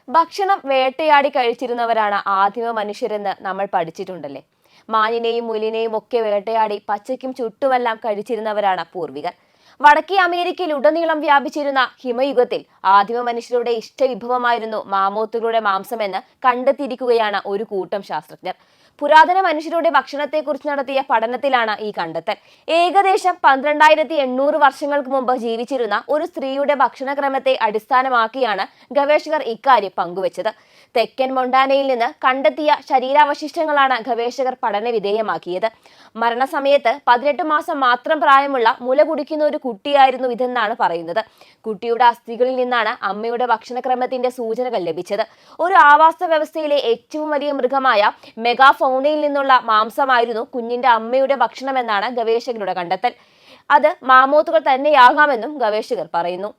ഭക്ഷണം വേട്ടയാടി കഴിച്ചിരുന്നവരാണ് ആദിമ മനുഷ്യരെന്ന് നമ്മൾ പഠിച്ചിട്ടുണ്ടല്ലേ. മാനിനെയും മുയലിനെയും ഒക്കെ വേട്ടയാടി പച്ചയ്ക്കും ചുട്ടുമെല്ലാം കഴിച്ചിരുന്നവരാണ് പൂർവികർ. വടക്കേ അമേരിക്കയിൽ ഉടനീളം വ്യാപിച്ചിരുന്ന ഹിമയുഗത്തിൽ ആദിമ മനുഷ്യരുടെ ഇഷ്ടവിഭവമായിരുന്നു മാമോത്തുകളുടെ മാംസമെന്ന് കണ്ടെത്തിയിരിക്കുകയാണ് ഒരു കൂട്ടം ശാസ്ത്രജ്ഞർ. പുരാതന മനുഷ്യരുടെ ഭക്ഷണത്തെക്കുറിച്ച് നടത്തിയ പഠനത്തിലാണ് ഈ കണ്ടെത്തൽ. ഏകദേശം 12,800 വർഷങ്ങൾക്ക് മുമ്പ് ജീവിച്ചിരുന്ന ഒരു സ്ത്രീയുടെ ഭക്ഷണക്രമത്തെ അടിസ്ഥാനമാക്കിയാണ് ഗവേഷകർ ഇക്കാര്യം പങ്കുവച്ചത്. തെക്കൻ മൊണ്ടാനയിൽ നിന്ന് കണ്ടെത്തിയ ശരീരാവശിഷ്ടങ്ങളാണ് ഗവേഷകർ പഠന വിധേയമാക്കിയത്. മരണസമയത്ത് 18 മാസം മാത്രം പ്രായമുള്ള മുല കുടിക്കുന്ന ഒരു കുട്ടിയായിരുന്നു ഇതെന്നാണ് പറയുന്നത്. കുട്ടിയുടെ അസ്ഥികളിൽ നിന്നാണ് അമ്മയുടെ ഭക്ഷണക്രമത്തിന്റെ സൂചനകൾ ലഭിച്ചത്. ഒരു ആവാസ വ്യവസ്ഥയിലെ ഏറ്റവും വലിയ മൃഗമായ മെഗാഫൗണയിൽ നിന്നുള്ള മാംസമായിരുന്നു കുഞ്ഞിന്റെ അമ്മയുടെ ഭക്ഷണമെന്നാണ് ഗവേഷകരുടെ കണ്ടെത്തൽ. അത് മാമോത്തുകൾ തന്നെയാകാമെന്നും ഗവേഷകർ പറയുന്നു.